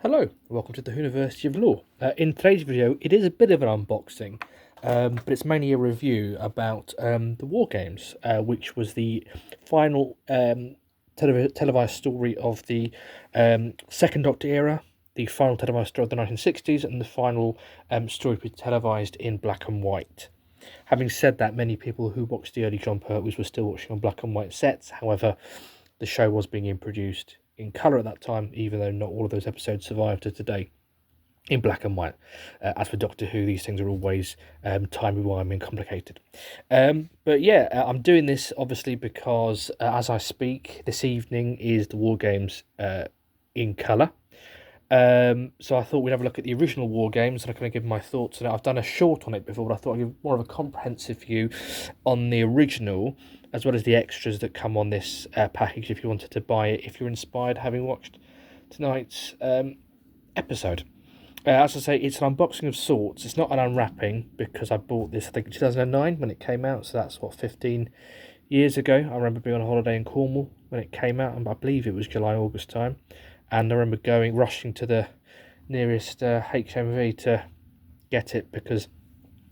Hello, welcome to the University of Law. In today's video, it is a bit of an unboxing, but it's mainly a review about the War Games, which was the final televised story of the Second Doctor era, the final televised story of the 1960s, and the final story to be televised in black and white. Having said that, many people who watched the early John Pertwees were still watching on black and white sets. However, the show was being produced in colour at that time, even though not all of those episodes survived to today in black and white. As for Doctor Who, these things are always timey-wimey and complicated. But yeah, I'm doing this obviously because as I speak, this evening is the War Games in colour. So I thought we'd have a look at the original War Games and I kind of give my thoughts on it. I've done a short on it before, but I thought I'd give more of a comprehensive view on the original, as well as the extras that come on this package if you wanted to buy it, if you're inspired having watched tonight's episode. As I say, it's an unboxing of sorts. It's not an unwrapping because I bought this, I think, in 2009 when it came out. So that's, 15 years ago. I remember being on a holiday in Cornwall when it came out, and I believe it was July, August time. And I remember rushing to the nearest HMV to get it because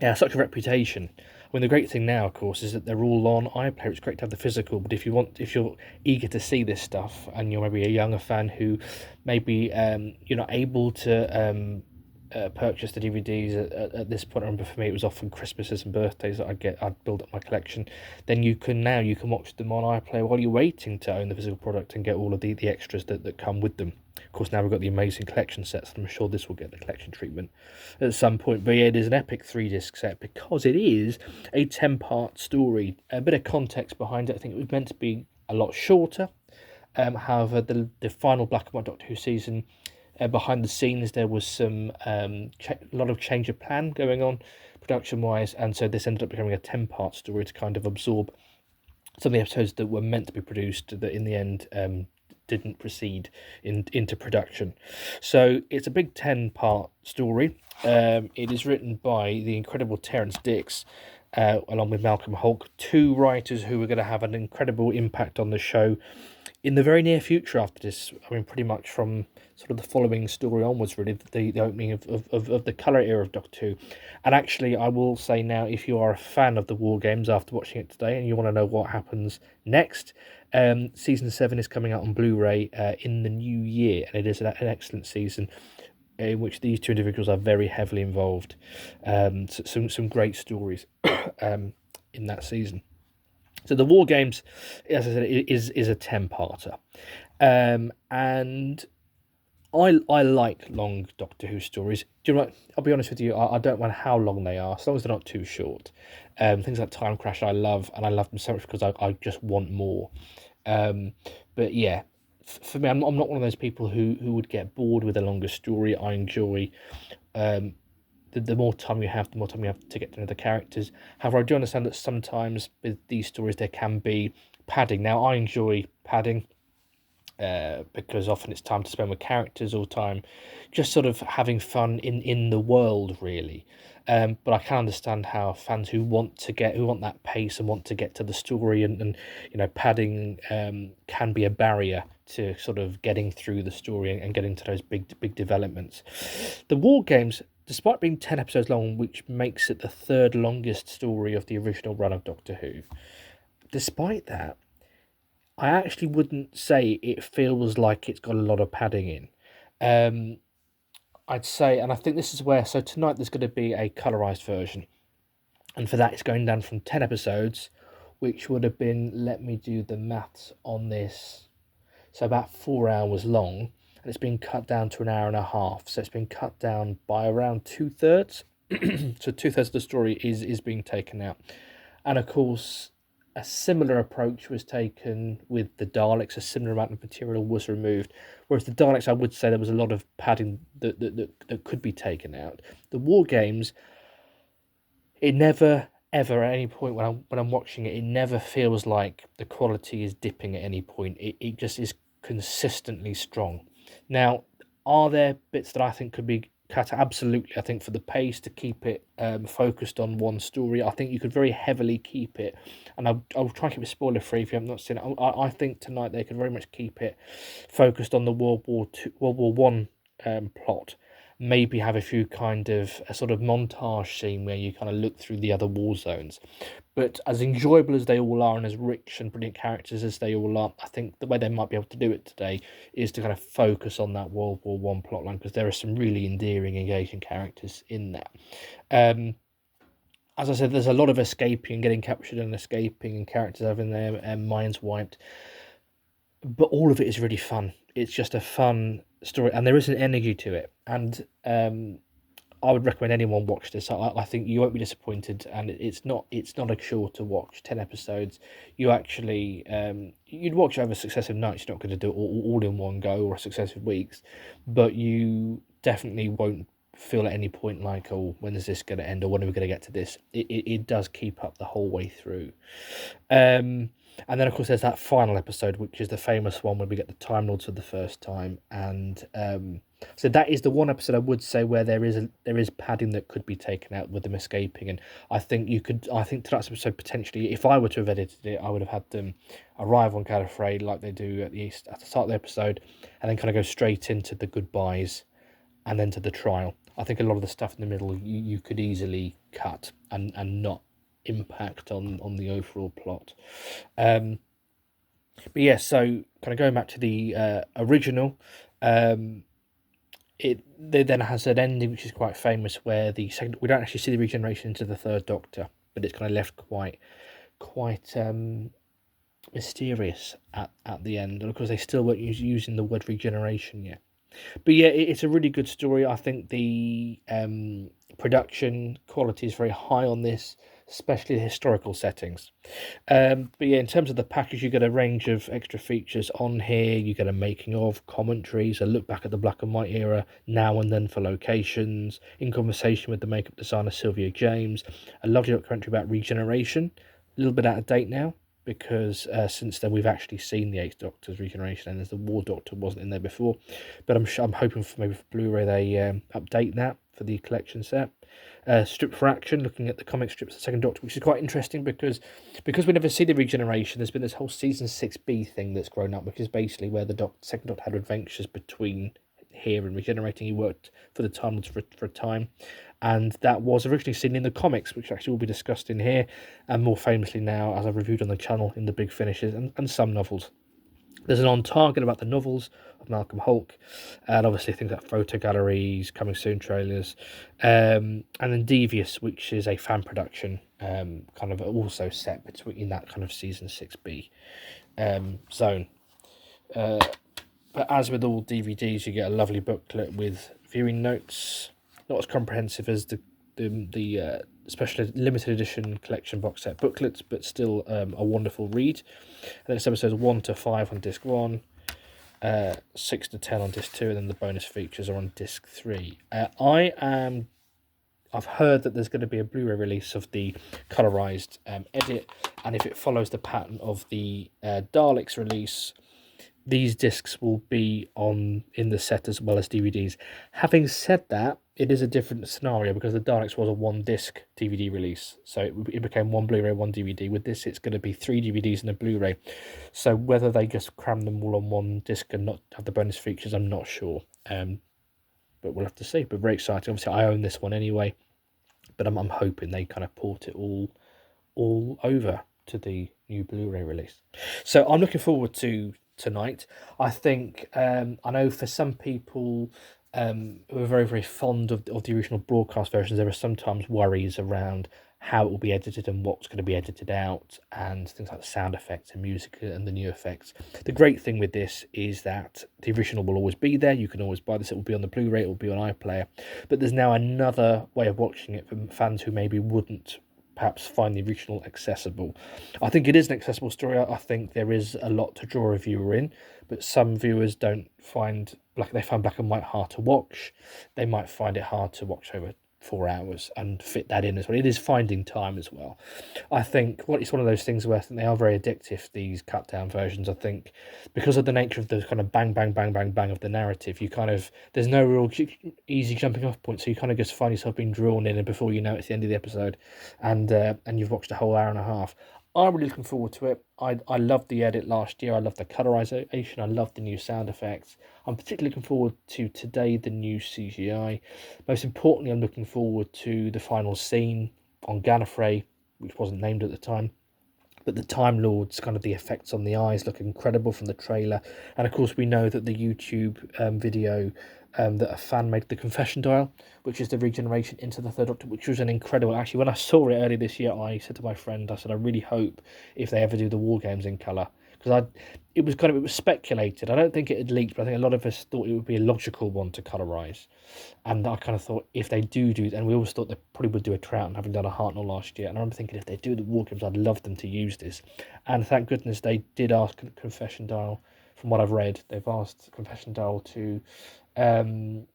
it has such a reputation. I mean, the great thing now, of course, is that they're all on iPlayer. It's great to have the physical, but if you're eager to see this stuff and you're maybe a younger fan who maybe you're not able to purchase the DVDs at this point. I remember for me it was often Christmases and birthdays that I'd build up my collection. Then you can watch them on iPlayer while you're waiting to own the physical product and get all of the extras that come with them. Of course, now we've got the amazing collection sets, and I'm sure this will get the collection treatment at some point. But yeah, it is an epic 3-disc set because it is a 10-part story. A bit of context behind it. I think it was meant to be a lot shorter. However, the final Black and White Doctor Who season, behind the scenes, there was some a lot of change of plan going on production-wise, and so this ended up becoming a 10-part story to kind of absorb some of the episodes that were meant to be produced that in the end didn't proceed into production. So it's a big 10-part story. It is written by the incredible Terrance Dicks, along with Malcolm Hulke, two writers who are going to have an incredible impact on the show in the very near future after this. I mean, pretty much from sort of the following story onwards, really, the opening of the colour era of Doctor Who. And actually, I will say now, if you are a fan of the War Games after watching it today and you want to know what happens next, Season 7 is coming out on Blu-ray in the new year, and it is an excellent season in which these two individuals are very heavily involved. Some great stories in that season. So the War Games, as I said, is a 10-parter, and I like long Doctor Who stories. Do you know what? I'll be honest with you, I don't mind how long they are, as long as they're not too short. Things like Time Crash I love, and I love them so much because I just want more. But yeah, for me, I'm not one of those people who would get bored with a longer story. I enjoy the more time you have, the more time you have to get to know the characters. However, I do understand that sometimes with these stories there can be padding. Now, I enjoy padding because often it's time to spend with characters or time just sort of having fun in the world, really. But I can understand how fans who want that pace and want to get to the story and padding can be a barrier to sort of getting through the story and getting to those big developments. The War Games, despite being 10 episodes long, which makes it the third longest story of the original run of Doctor Who, despite that, I actually wouldn't say it feels like it's got a lot of padding in. I'd say, and I think this is where, so tonight there's going to be a colorized version. And for that, it's going down from 10 episodes, which would have been, let me do the maths on this, so about 4 hours long. And it's been cut down to an hour and a half. So it's been cut down by around 2/3. So 2/3 of the story is being taken out. And of course, a similar approach was taken with the Daleks. A similar amount of material was removed. Whereas the Daleks, I would say there was a lot of padding that could be taken out. The War Games, it never ever at any point when I'm watching it, it never feels like the quality is dipping at any point. It just is consistently strong. Now, are there bits that I think could be cut? Absolutely. I think for the pace, to keep it focused on one story, I think you could very heavily keep it, and I'll try and keep it spoiler free if you have not seen it. I think tonight they could very much keep it focused on the World War One plot, maybe have a few kind of a sort of montage scene where you kind of look through the other war zones. But as enjoyable as they all are, and as rich and brilliant characters as they all are, I think the way they might be able to do it today is to kind of focus on that World War One plotline, because there are some really endearing, engaging characters in that. As I said, there's a lot of escaping, getting captured and escaping, and characters having their minds wiped. But all of it is really fun. It's just a fun story, and there is an energy to it. And I would recommend anyone watch this. I think you won't be disappointed, and it's not a chore to watch. 10 episodes. You actually you'd watch over successive nights. You're not going to do it all in one go or successive weeks, but you definitely won't feel at any point like, oh, when is this going to end, or when are we going to get to this? It does keep up the whole way through. And then, of course, there's that final episode, which is the famous one when we get the Time Lords for the first time. And so that is the one episode I would say where there is padding that could be taken out with them escaping. And I think tonight's episode, potentially, if I were to have edited it, I would have had them arrive on Gallifrey like they do at the start of the episode, and then kind of go straight into the goodbyes and then to the trial. I think a lot of the stuff in the middle you could easily cut and not impact on the overall plot. But yeah, so kind of going back to the original, it then has an ending which is quite famous, where we don't actually see the regeneration into the Third Doctor, but it's kind of left quite mysterious at the end, and of course they still weren't using the word regeneration yet. But yeah, it's a really good story. I think the production quality is very high on this, especially the historical settings. But yeah, in terms of the package, you get a range of extra features on here. You get a making of, commentaries, a look back at the black and white era now and then for locations, in conversation with the makeup designer Sylvia James, a lovely documentary about regeneration, a little bit out of date now, because since then we've actually seen the Eighth Doctor's regeneration, and as the War Doctor wasn't in there before. But I'm hoping for maybe for Blu-ray they update that for the collection set. Strip for Action, looking at the comic strips of the Second Doctor, which is quite interesting because we never see the regeneration. There's been this whole season 6B thing that's grown up, which is basically where the Second Doctor had adventures between here and regenerating. He worked for the Time Lords for a time, and that was originally seen in the comics, which actually will be discussed in here, and more famously now, as I've reviewed on the channel, in the Big Finishes and some novels. There's an On Target about the novels of Malcolm Hulke, and obviously things like photo galleries, coming soon trailers, and then Devious, which is a fan production, kind of also set between that kind of season 6B zone. But as with all DVDs, you get a lovely booklet with viewing notes, not as comprehensive as the special limited edition collection box set booklets, but still a wonderful read. And then it's episodes 1 to 5 on disc 1, 6 to 10 on disc 2, and then the bonus features are on disc 3. I've heard that there's going to be a Blu-ray release of the colorized edit, and if it follows the pattern of the Daleks release, these discs will be in the set as well as DVDs. Having said that, it is a different scenario because the Daleks was a 1-disc DVD release, so it became 1 Blu-ray, 1 DVD. With this, it's going to be 3 DVDs and a Blu-ray. So whether they just cram them all on 1 disc and not have the bonus features, I'm not sure. But we'll have to see. But very exciting. Obviously, I own this one anyway, but I'm hoping they kind of port it all over to the new Blu-ray release. So I'm looking forward to tonight. I think I know for some people who are very, very fond of the original broadcast versions, there are sometimes worries around how it will be edited and what's going to be edited out, and things like the sound effects and music and the new effects. The great thing with this is that the original will always be there. You can always buy this. It will be on the Blu-ray, it will be on iPlayer, but there's now another way of watching it for fans who maybe wouldn't perhaps find the original accessible. I think it is an accessible story. I think there is a lot to draw a viewer in, but some viewers find black and white hard to watch. They might find it hard to watch over 4 hours and fit that in as well. It is finding time as well. I think it's one of those things where I think they are very addictive, these cut down versions. I think because of the nature of the kind of bang bang bang bang bang of the narrative, there's no real easy jumping off point, so you kind of just find yourself being drawn in, and before you know it's the end of the episode, and you've watched a whole hour and a half. I'm really looking forward to it. I loved the edit last year. I loved the colorization. I loved the new sound effects. I'm particularly looking forward to today, the new CGI. Most importantly, I'm looking forward to the final scene on Gallifrey, which wasn't named at the time. But the Time Lords, kind of the effects on the eyes look incredible from the trailer. And of course, we know that the YouTube video that a fan made, the Confession Dial, which is the regeneration into the Third Doctor, which was an incredible. Actually, when I saw it earlier this year, I said to my friend, I said, I really hope if they ever do the War Games in colour, because it was speculated. I don't think it had leaked, but I think a lot of us thought it would be a logical one to colorise. And I kind of thought if they do, and we always thought they probably would do a Troughton, having done a Hartnell last year. And I remember thinking if they do the War Games, I'd love them to use this. And thank goodness they did ask Confession Dial. From what I've read, they've asked Confession Dial to kind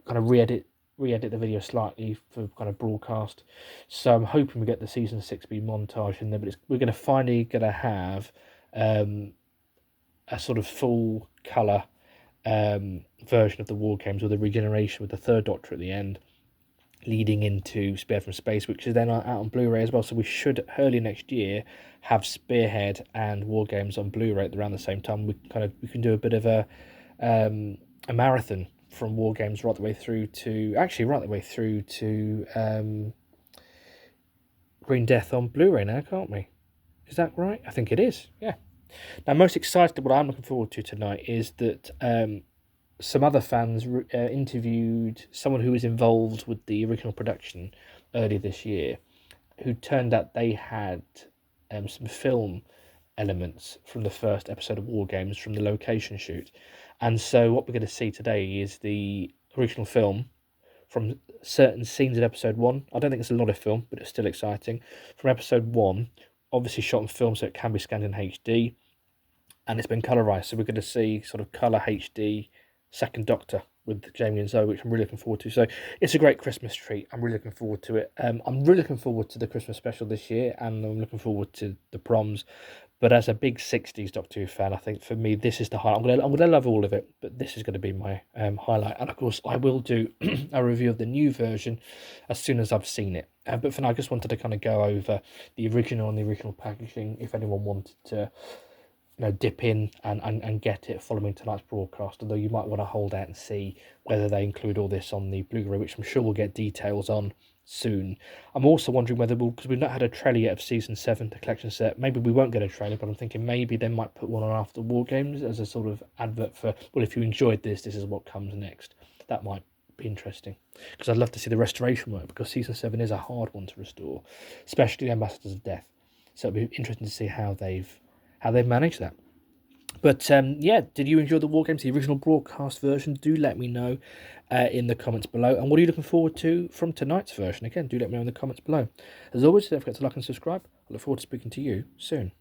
of re-edit the video slightly for kind of broadcast. So I'm hoping we get the season 6B montage in there, but we're going to finally have a sort of full colour version of the War Games with the regeneration with the Third Doctor at the end, leading into Spearhead from Space, which is then out on Blu-ray as well. So we should early next year have Spearhead and War Games on Blu-ray around the same time. We can do a bit of a marathon from War Games right the way through to Green Death on Blu-ray now, can't we? Is that right? I think it is. Yeah. Now, most excited, what I'm looking forward to tonight is that some other fans interviewed someone who was involved with the original production earlier this year, who turned out they had some film elements from the first episode of War Games from the location shoot. And so what we're going to see today is the original film from certain scenes in episode 1. I don't think it's a lot of film, but it's still exciting. From episode 1, obviously shot on film, so it can be scanned in HD. And it's been colorized, so we're going to see sort of color HD Second Doctor with Jamie and Zoe, which I'm really looking forward to. So it's a great Christmas treat. I'm really looking forward to it. I'm really looking forward to the Christmas special this year, and I'm looking forward to the proms. But as a big 60s Doctor Who fan, I think for me this is the highlight. I'm gonna love all of it, but this is going to be my highlight. And of course, I will do a review of the new version as soon as I've seen it. But for now, I just wanted to kind of go over the original and the original packaging. If anyone wanted to dip in and get it following tonight's broadcast, although you might want to hold out and see whether they include all this on the Blu-ray, which I'm sure we'll get details on soon. I'm also wondering whether because we've not had a trailer yet of season 7, the collection set, maybe we won't get a trailer, but I'm thinking maybe they might put one on after War Games as a sort of advert for, well, if you enjoyed this is what comes next. That might be interesting, because I'd love to see the restoration work, because season 7 is a hard one to restore, especially Ambassadors of Death. So it'll be interesting to see how they've managed that. But yeah, did you enjoy the War Games, the original broadcast version? Do let me know in the comments below. And what are you looking forward to from tonight's version? Again, do let me know in the comments below. As always, don't forget to like and subscribe. I look forward to speaking to you soon.